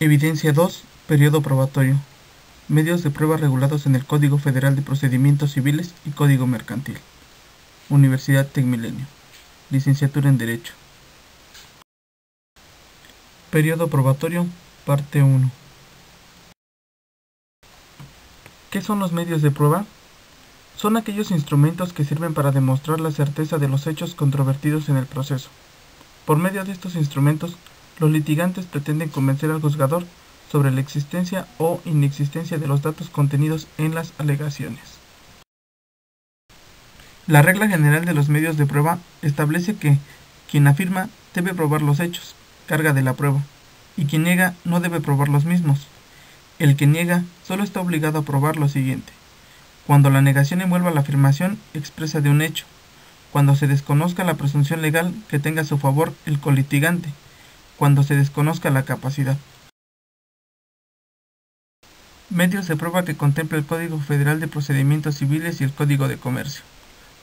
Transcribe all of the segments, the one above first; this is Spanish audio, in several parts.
Evidencia 2. Periodo probatorio. Medios de prueba regulados en el Código Federal de Procedimientos Civiles y Código Mercantil. Universidad Tecmilenio. Licenciatura en Derecho. Periodo probatorio, parte 1. ¿Qué son los medios de prueba? Son aquellos instrumentos que sirven para demostrar la certeza de los hechos controvertidos en el proceso. Por medio de estos instrumentos, los litigantes pretenden convencer al juzgador sobre la existencia o inexistencia de los datos contenidos en las alegaciones. La regla general de los medios de prueba establece que quien afirma debe probar los hechos, carga de la prueba, y quien niega no debe probar los mismos. El que niega solo está obligado a probar lo siguiente: cuando la negación envuelva la afirmación expresa de un hecho, cuando se desconozca la presunción legal que tenga a su favor el colitigante, cuando se desconozca la capacidad. Medios de prueba que contempla el Código Federal de Procedimientos Civiles y el Código de Comercio.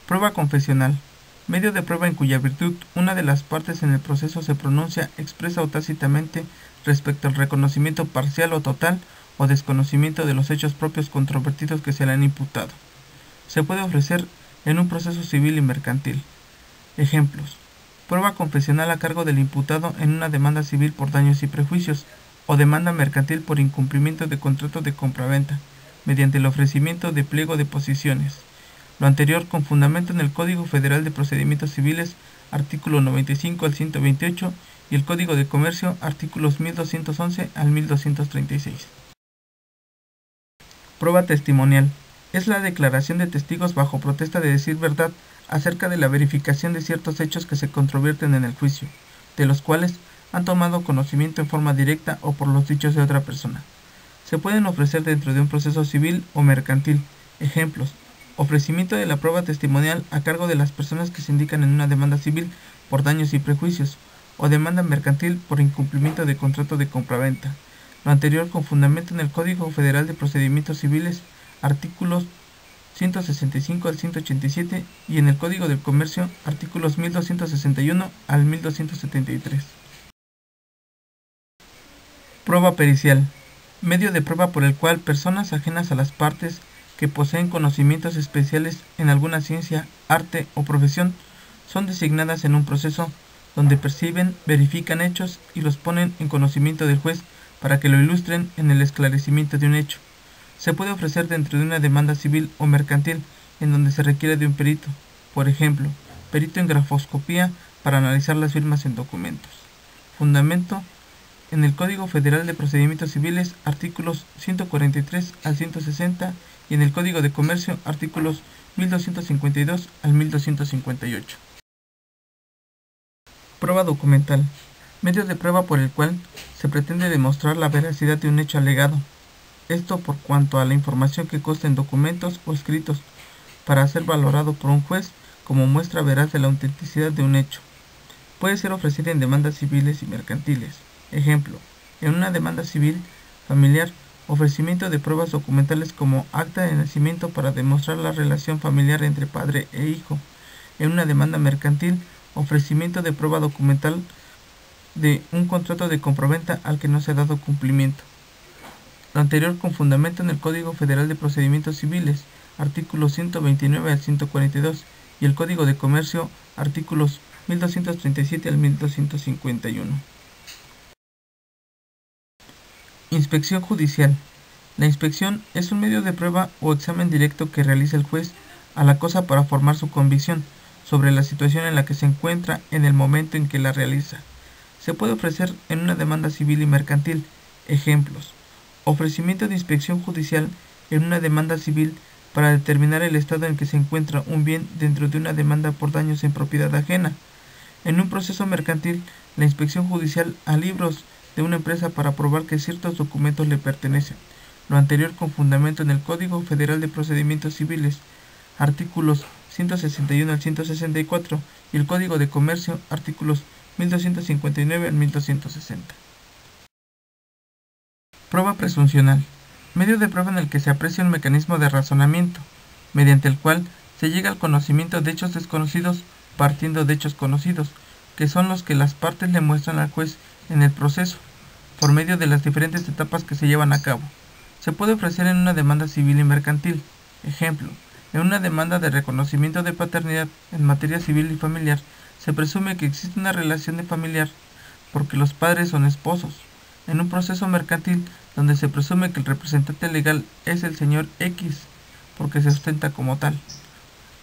Prueba confesional. Medio de prueba en cuya virtud una de las partes en el proceso se pronuncia expresa o tácitamente respecto al reconocimiento parcial o total o desconocimiento de los hechos propios controvertidos que se le han imputado. Se puede ofrecer en un proceso civil y mercantil. Ejemplos: prueba confesional a cargo del imputado en una demanda civil por daños y prejuicios, o demanda mercantil por incumplimiento de contrato de compraventa, mediante el ofrecimiento de pliego de posiciones. Lo anterior con fundamento en el Código Federal de Procedimientos Civiles, artículo 95 al 128, y el Código de Comercio, artículos 1211 al 1236. Prueba testimonial. Es la declaración de testigos bajo protesta de decir verdad acerca de la verificación de ciertos hechos que se controvierten en el juicio, de los cuales han tomado conocimiento en forma directa o por los dichos de otra persona. Se pueden ofrecer dentro de un proceso civil o mercantil. Ejemplos: ofrecimiento de la prueba testimonial a cargo de las personas que se indican en una demanda civil por daños y prejuicios, o demanda mercantil por incumplimiento de contrato de compraventa. Lo anterior con fundamento en el Código Federal de Procedimientos Civiles, artículos 165 al 187, y en el Código del Comercio, artículos 1261 al 1273. Prueba pericial. Medio de prueba por el cual personas ajenas a las partes que poseen conocimientos especiales en alguna ciencia, arte o profesión son designadas en un proceso donde perciben, verifican hechos y los ponen en conocimiento del juez para que lo ilustren en el esclarecimiento de un hecho. Se puede ofrecer dentro de una demanda civil o mercantil en donde se requiere de un perito, por ejemplo, perito en grafoscopía para analizar las firmas en documentos. Fundamento en el Código Federal de Procedimientos Civiles, artículos 143 al 160, y en el Código de Comercio, artículos 1252 al 1258. Prueba documental. Medio de prueba por el cual se pretende demostrar la veracidad de un hecho alegado. Esto por cuanto a la información que consta en documentos o escritos, para ser valorado por un juez como muestra veraz de la autenticidad de un hecho. Puede ser ofrecida en demandas civiles y mercantiles. Ejemplo: en una demanda civil familiar, ofrecimiento de pruebas documentales como acta de nacimiento para demostrar la relación familiar entre padre e hijo. En una demanda mercantil, ofrecimiento de prueba documental de un contrato de compraventa al que no se ha dado cumplimiento. Lo anterior con fundamento en el Código Federal de Procedimientos Civiles, artículos 129 al 142, y el Código de Comercio, artículos 1237 al 1251. Inspección judicial. La inspección es un medio de prueba o examen directo que realiza el juez a la cosa para formar su convicción sobre la situación en la que se encuentra en el momento en que la realiza. Se puede ofrecer en una demanda civil y mercantil. Ejemplos: ofrecimiento de inspección judicial en una demanda civil para determinar el estado en que se encuentra un bien dentro de una demanda por daños en propiedad ajena. En un proceso mercantil, la inspección judicial a libros de una empresa para probar que ciertos documentos le pertenecen. Lo anterior con fundamento en el Código Federal de Procedimientos Civiles, artículos 161 al 164, y el Código de Comercio, artículos 1259 al 1260. Prueba presuncional. Medio de prueba en el que se aprecia un mecanismo de razonamiento, mediante el cual se llega al conocimiento de hechos desconocidos partiendo de hechos conocidos, que son los que las partes le muestran al juez en el proceso. por medio de las diferentes etapas que se llevan a cabo. Se puede ofrecer en una demanda civil y mercantil. Ejemplo, en una demanda de reconocimiento de paternidad en materia civil y familiar, se presume que existe una relación de familiar porque los padres son esposos. En un proceso mercantil, donde se presume que el representante legal es el señor X, porque se ostenta como tal.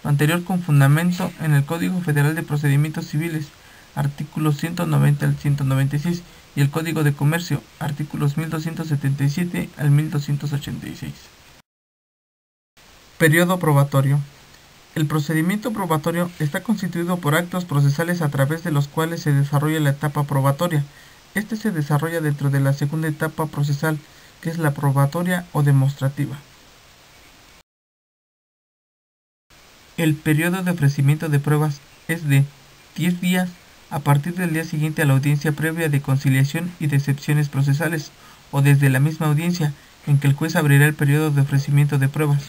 Lo anterior con fundamento en el Código Federal de Procedimientos Civiles, artículos 190 al 196, y el Código de Comercio, artículos 1277 al 1286. Periodo probatorio. El procedimiento probatorio está constituido por actos procesales a través de los cuales se desarrolla la etapa probatoria. Este se desarrolla dentro de la segunda etapa procesal, que es la probatoria o demostrativa. El periodo de ofrecimiento de pruebas es de 10 días a partir del día siguiente a la audiencia previa de conciliación y de excepciones procesales, o desde la misma audiencia en que el juez abrirá el periodo de ofrecimiento de pruebas,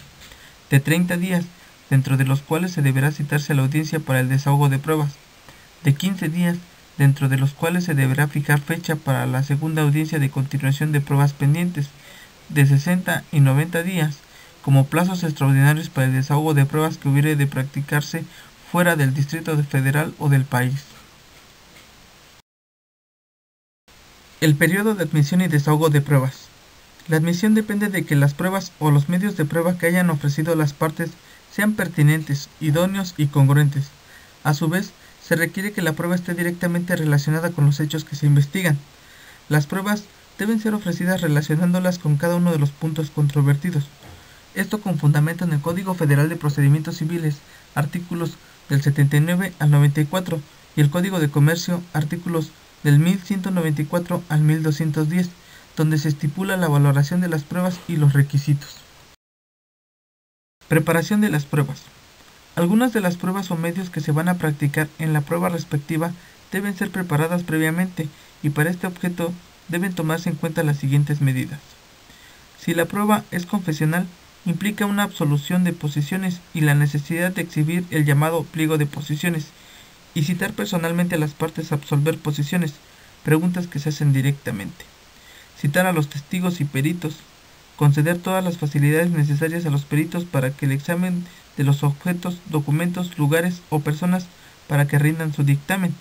de 30 días, dentro de los cuales se deberá citarse a la audiencia para el desahogo de pruebas, de 15 días, dentro de los cuales se deberá fijar fecha para la segunda audiencia de continuación de pruebas pendientes, de 60 y 90 días, como plazos extraordinarios para el desahogo de pruebas que hubiere de practicarse fuera del Distrito Federal o del país. El periodo de admisión y desahogo de pruebas. La admisión depende de que las pruebas o los medios de prueba que hayan ofrecido las partes sean pertinentes, idóneos y congruentes. A su vez, se requiere que la prueba esté directamente relacionada con los hechos que se investigan. Las pruebas deben ser ofrecidas relacionándolas con cada uno de los puntos controvertidos. Esto con fundamento en el Código Federal de Procedimientos Civiles, artículos del 79 al 94, y el Código de Comercio, artículos del 1194 al 1210, donde se estipula la valoración de las pruebas y los requisitos. Preparación de las pruebas. Algunas de las pruebas o medios que se van a practicar en la prueba respectiva deben ser preparadas previamente, y para este objeto deben tomarse en cuenta las siguientes medidas. Si la prueba es confesional, implica una absolución de posiciones y la necesidad de exhibir el llamado pliego de posiciones y citar personalmente a las partes a absolver posiciones, preguntas que se hacen directamente. Citar a los testigos y peritos, conceder todas las facilidades necesarias a los peritos para que el examen de los objetos, documentos, lugares o personas para que rindan su dictamen,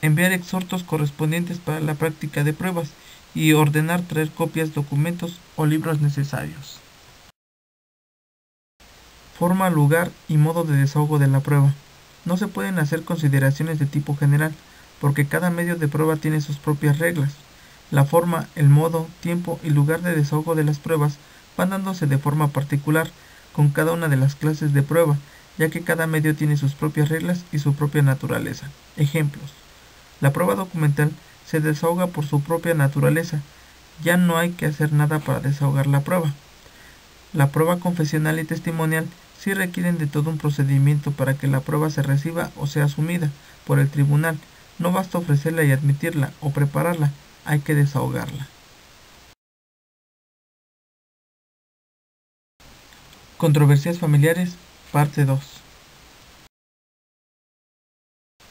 enviar exhortos correspondientes para la práctica de pruebas y ordenar traer copias, documentos o libros necesarios. Forma, lugar y modo de desahogo de la prueba. No se pueden hacer consideraciones de tipo general, porque cada medio de prueba tiene sus propias reglas. La forma, el modo, tiempo y lugar de desahogo de las pruebas van dándose de forma particular con cada una de las clases de prueba, ya que cada medio tiene sus propias reglas y su propia naturaleza. Ejemplos. La prueba documental se desahoga por su propia naturaleza. Ya no hay que hacer nada para desahogar la prueba. La prueba confesional y testimonial sí requieren de todo un procedimiento para que la prueba se reciba o sea asumida por el tribunal. No basta ofrecerla y admitirla o prepararla, hay que desahogarla. Controversias familiares, parte 2.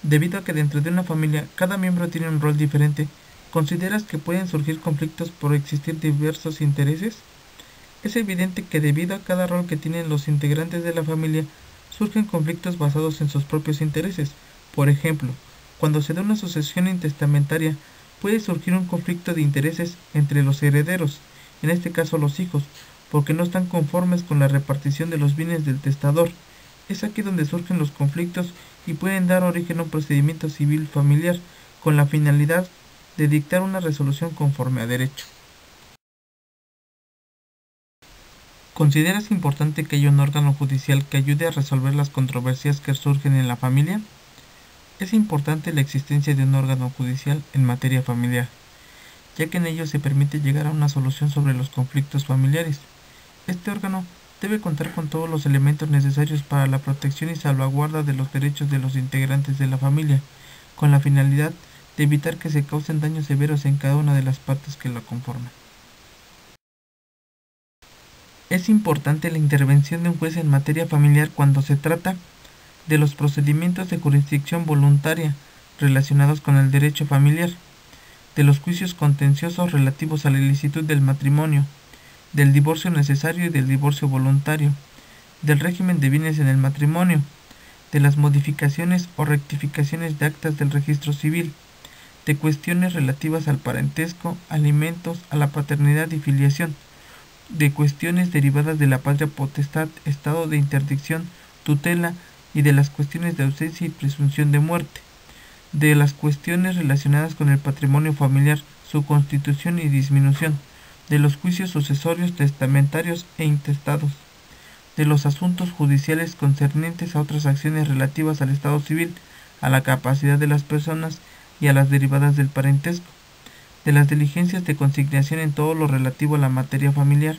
Debido a que dentro de una familia cada miembro tiene un rol diferente, ¿consideras que pueden surgir conflictos por existir diversos intereses? Es evidente que debido a cada rol que tienen los integrantes de la familia, surgen conflictos basados en sus propios intereses. Por ejemplo, cuando se da una sucesión intestamentaria, puede surgir un conflicto de intereses entre los herederos, en este caso los hijos, porque no están conformes con la repartición de los bienes del testador. Es aquí donde surgen los conflictos y pueden dar origen a un procedimiento civil familiar, con la finalidad de dictar una resolución conforme a derecho. ¿Consideras importante que haya un órgano judicial que ayude a resolver las controversias que surgen en la familia? Es importante la existencia de un órgano judicial en materia familiar, ya que en ello se permite llegar a una solución sobre los conflictos familiares. Este órgano debe contar con todos los elementos necesarios para la protección y salvaguarda de los derechos de los integrantes de la familia, con la finalidad de evitar que se causen daños severos en cada una de las partes que la conforman. Es importante la intervención de un juez en materia familiar cuando se trata de los procedimientos de jurisdicción voluntaria relacionados con el derecho familiar. de los juicios contenciosos relativos a la ilicitud del matrimonio, del divorcio necesario y del divorcio voluntario, del régimen de bienes en el matrimonio, de las modificaciones o rectificaciones de actas del registro civil, de cuestiones relativas al parentesco, alimentos, a la paternidad y filiación, de cuestiones derivadas de la patria potestad, estado de interdicción, tutela y de las cuestiones de ausencia y presunción de muerte, de las cuestiones relacionadas con el patrimonio familiar, su constitución y disminución, de los juicios sucesorios, testamentarios e intestados, de los asuntos judiciales concernientes a otras acciones relativas al estado civil, a la capacidad de las personas y a las derivadas del parentesco, de las diligencias de consignación en todo lo relativo a la materia familiar,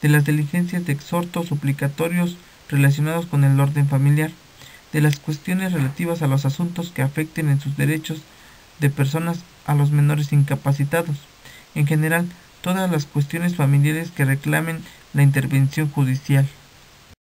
de las diligencias de exhortos suplicatorios relacionados con el orden familiar, de las cuestiones relativas a los asuntos que afecten en sus derechos de personas a los menores incapacitados, en general, todas las cuestiones familiares que reclamen la intervención judicial.